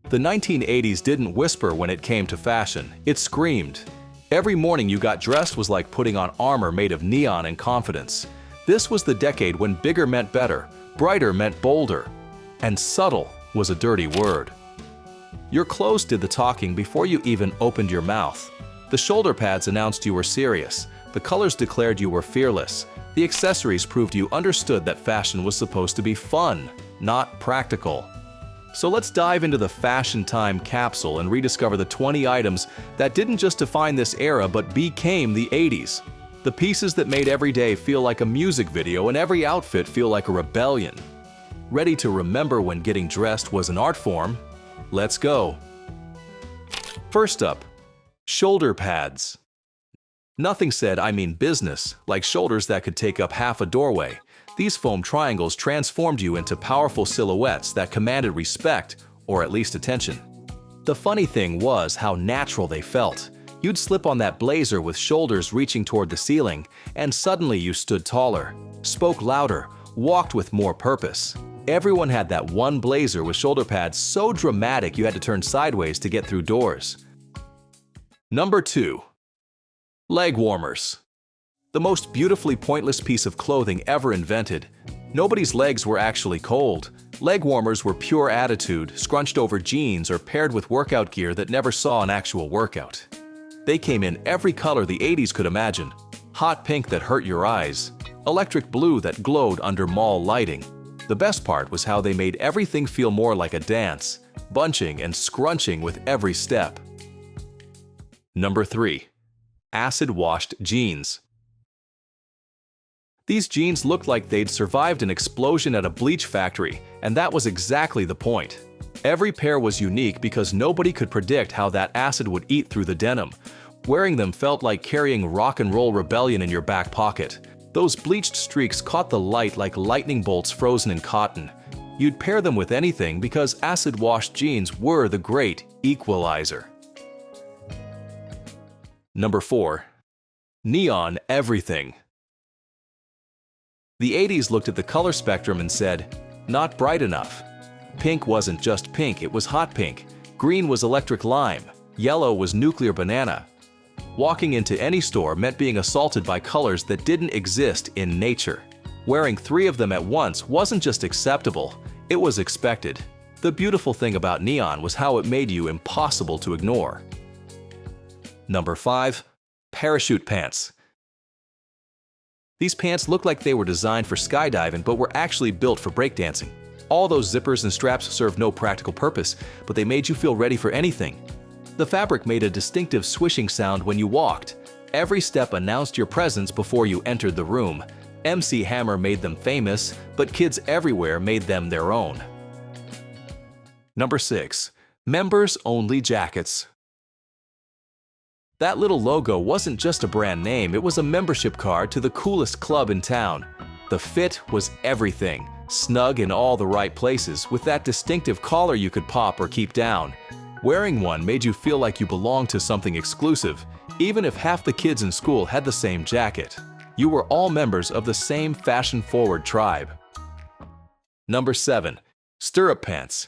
The 1980s didn't whisper when it came to fashion, it screamed. Every morning you got dressed was like putting on armor made of neon and confidence. This was the decade when bigger meant better, brighter meant bolder, and subtle was a dirty word. Your clothes did the talking before you even opened your mouth. The shoulder pads announced you were serious, the colors declared you were fearless, the accessories proved you understood that fashion was supposed to be fun, not practical. So let's dive into the fashion time capsule and rediscover the 20 items that didn't just define this era but became the 80s. The pieces that made every day feel like a music video and every outfit feel like a rebellion. Ready to remember when getting dressed was an art form? Let's go. First up, shoulder pads. Nothing said "I mean business" like shoulders that could take up half a doorway. These foam triangles transformed you into powerful silhouettes that commanded respect, or at least attention. The funny thing was how natural they felt. You'd slip on that blazer with shoulders reaching toward the ceiling, and suddenly you stood taller, spoke louder, walked with more purpose. Everyone had that one blazer with shoulder pads so dramatic you had to turn sideways to get through doors. Number 2. Leg warmers. The most beautifully pointless piece of clothing ever invented. Nobody's legs were actually cold. Leg warmers were pure attitude, scrunched over jeans or paired with workout gear that never saw an actual workout. They came in every color the 80s could imagine. Hot pink that hurt your eyes. Electric blue that glowed under mall lighting. The best part was how they made everything feel more like a dance, bunching and scrunching with every step. Number 3. Acid-washed jeans. These jeans looked like they'd survived an explosion at a bleach factory, and that was exactly the point. Every pair was unique because nobody could predict how that acid would eat through the denim. Wearing them felt like carrying rock and roll rebellion in your back pocket. Those bleached streaks caught the light like lightning bolts frozen in cotton. You'd pair them with anything because acid-washed jeans were the great equalizer. Number 4. Neon Everything. The 80s looked at the color spectrum and said, not bright enough. Pink wasn't just pink, it was hot pink. Green was electric lime. Yellow was nuclear banana. Walking into any store meant being assaulted by colors that didn't exist in nature. Wearing 3 of them at once wasn't just acceptable, it was expected. The beautiful thing about neon was how it made you impossible to ignore. Number 5. Parachute pants. These pants looked like they were designed for skydiving but were actually built for breakdancing. All those zippers and straps served no practical purpose, but they made you feel ready for anything. The fabric made a distinctive swishing sound when you walked. Every step announced your presence before you entered the room. MC Hammer made them famous, but kids everywhere made them their own. Number 6. Members-only jackets. That little logo wasn't just a brand name, it was a membership card to the coolest club in town. The fit was everything, snug in all the right places, with that distinctive collar you could pop or keep down. Wearing one made you feel like you belonged to something exclusive, even if half the kids in school had the same jacket. You were all members of the same fashion-forward tribe. Number 7. Stirrup pants.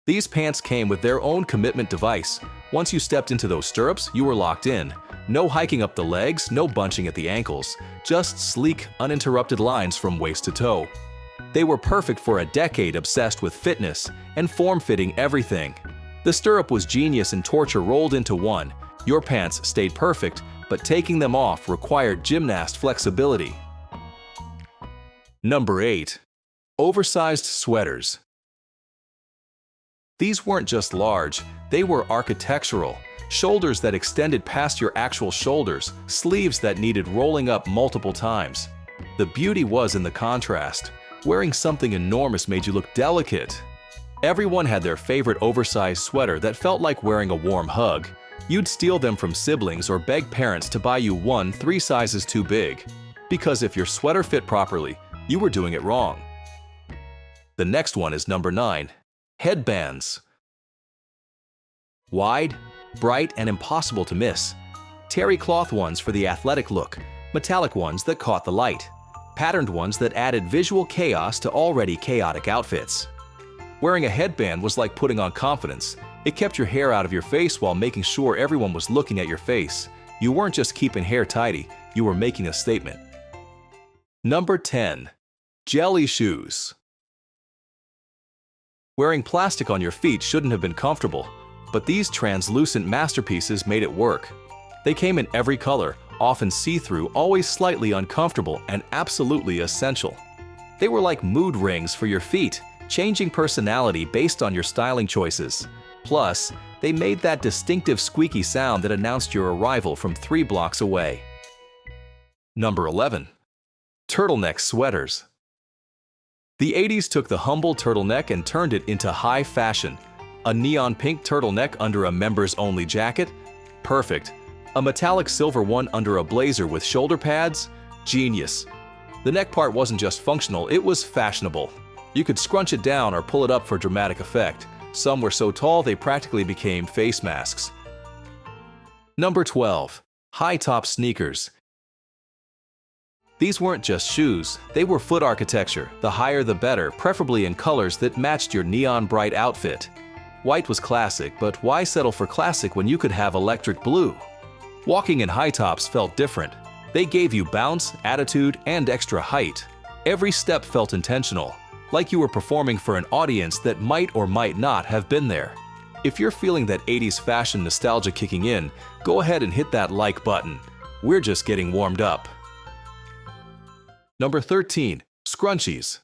These pants came with their own commitment device. Once you stepped into those stirrups, you were locked in. No hiking up the legs, no bunching at the ankles, just sleek, uninterrupted lines from waist to toe. They were perfect for a decade obsessed with fitness and form-fitting everything. The stirrup was genius and torture rolled into one. Your pants stayed perfect, but taking them off required gymnast flexibility. Number 8. Oversized sweaters. These weren't just large, they were architectural. Shoulders that extended past your actual shoulders, sleeves that needed rolling up multiple times. The beauty was in the contrast. Wearing something enormous made you look delicate. Everyone had their favorite oversized sweater that felt like wearing a warm hug. You'd steal them from siblings or beg parents to buy you one 3 sizes too big. Because if your sweater fit properly, you were doing it wrong. The next one is number 9. Headbands. Wide, bright, and impossible to miss. Terry cloth ones for the athletic look, metallic ones that caught the light, patterned ones that added visual chaos to already chaotic outfits. Wearing a headband was like putting on confidence. It kept your hair out of your face while making sure everyone was looking at your face. You weren't just keeping hair tidy, you were making a statement. Number 10. Jelly shoes. Wearing plastic on your feet shouldn't have been comfortable, but these translucent masterpieces made it work. They came in every color, often see-through, always slightly uncomfortable, and absolutely essential. They were like mood rings for your feet, changing personality based on your styling choices. Plus, they made that distinctive squeaky sound that announced your arrival from 3 blocks away. Number 11. Turtleneck Sweaters. The 80s took the humble turtleneck and turned it into high fashion. A neon pink turtleneck under a members-only jacket? Perfect. A metallic silver one under a blazer with shoulder pads? Genius. The neck part wasn't just functional, it was fashionable. You could scrunch it down or pull it up for dramatic effect. Some were so tall they practically became face masks. Number 12. High-top sneakers. These weren't just shoes, they were foot architecture, the higher the better, preferably in colors that matched your neon-bright outfit. White was classic, but why settle for classic when you could have electric blue? Walking in high tops felt different. They gave you bounce, attitude, and extra height. Every step felt intentional, like you were performing for an audience that might or might not have been there. If you're feeling that 80s fashion nostalgia kicking in, go ahead and hit that like button. We're just getting warmed up. Number 13. Scrunchies.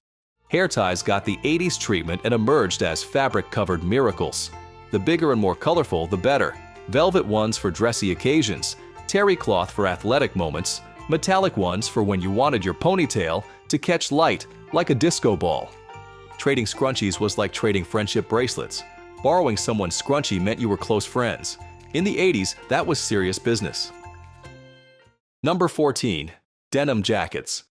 Hair ties got the 80s treatment and emerged as fabric-covered miracles. The bigger and more colorful, the better. Velvet ones for dressy occasions, terry cloth for athletic moments, metallic ones for when you wanted your ponytail to catch light like a disco ball. Trading scrunchies was like trading friendship bracelets. Borrowing someone's scrunchie meant you were close friends. In the 80s, that was serious business. Number 14. Denim Jackets.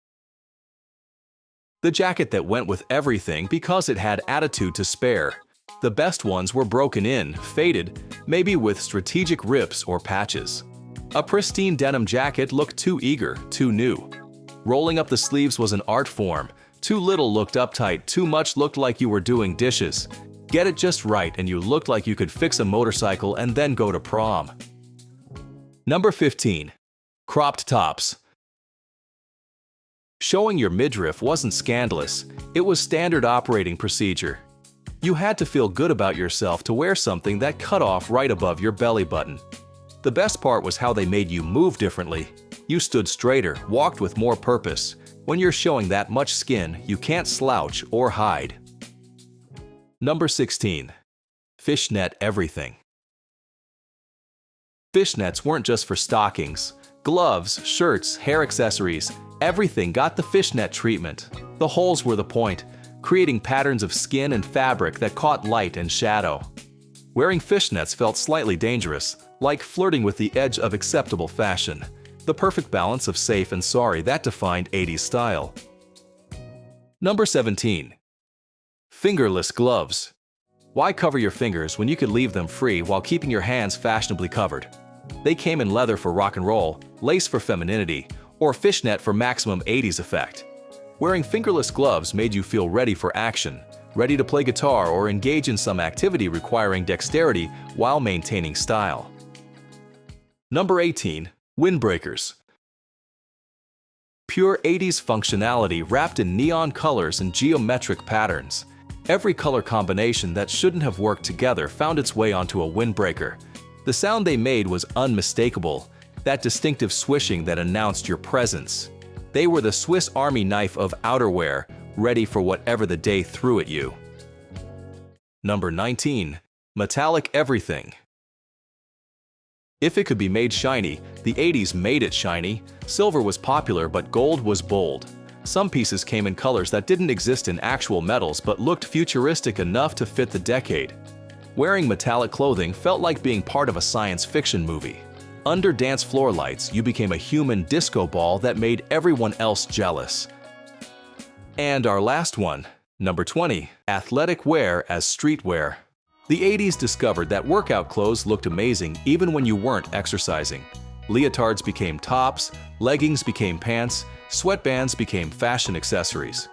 The jacket that went with everything because it had attitude to spare. The best ones were broken in, faded, maybe with strategic rips or patches. A pristine denim jacket looked too eager, too new. Rolling up the sleeves was an art form. Too little looked uptight, too much looked like you were doing dishes. Get it just right and you looked like you could fix a motorcycle and then go to prom. Number 15. Cropped tops. Showing your midriff wasn't scandalous, it was standard operating procedure. You had to feel good about yourself to wear something that cut off right above your belly button. The best part was how they made you move differently. You stood straighter, walked with more purpose. When you're showing that much skin, you can't slouch or hide. Number 16. Fishnet Everything. Fishnets weren't just for stockings. Gloves, shirts, hair accessories, everything got the fishnet treatment. The holes were the point, creating patterns of skin and fabric that caught light and shadow. Wearing fishnets felt slightly dangerous, like flirting with the edge of acceptable fashion. The perfect balance of safe and sorry that defined 80s style. Number 17. Fingerless Gloves. Why cover your fingers when you could leave them free while keeping your hands fashionably covered? They came in leather for rock and roll, lace for femininity, or fishnet for maximum 80s effect. Wearing fingerless gloves made you feel ready for action, ready to play guitar or engage in some activity requiring dexterity while maintaining style. Number 18. Windbreakers. Pure 80s functionality wrapped in neon colors and geometric patterns. Every color combination that shouldn't have worked together found its way onto a windbreaker. The sound they made was unmistakable, that distinctive swishing that announced your presence. They were the Swiss Army knife of outerwear, ready for whatever the day threw at you. Number 19. Metallic Everything. If it could be made shiny, the 80s made it shiny. Silver was popular, but gold was bold. Some pieces came in colors that didn't exist in actual metals but looked futuristic enough to fit the decade. Wearing metallic clothing felt like being part of a science fiction movie. Under dance floor lights, you became a human disco ball that made everyone else jealous. And our last one, number 20, athletic wear as streetwear. The 80s discovered that workout clothes looked amazing even when you weren't exercising. Leotards became tops, leggings became pants, sweatbands became fashion accessories.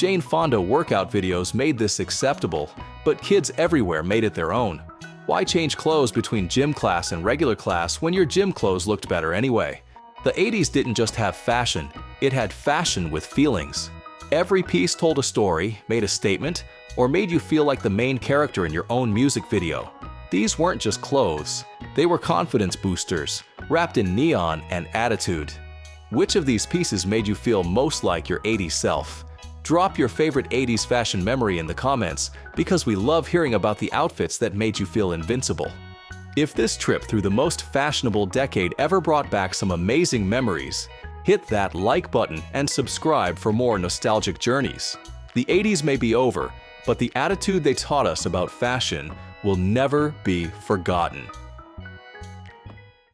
Jane Fonda workout videos made this acceptable, but kids everywhere made it their own. Why change clothes between gym class and regular class when your gym clothes looked better anyway? The 80s didn't just have fashion, it had fashion with feelings. Every piece told a story, made a statement, or made you feel like the main character in your own music video. These weren't just clothes, they were confidence boosters, wrapped in neon and attitude. Which of these pieces made you feel most like your 80s self? Drop your favorite 80s fashion memory in the comments because we love hearing about the outfits that made you feel invincible. If this trip through the most fashionable decade ever brought back some amazing memories, hit that like button and subscribe for more nostalgic journeys. The 80s may be over, but the attitude they taught us about fashion will never be forgotten.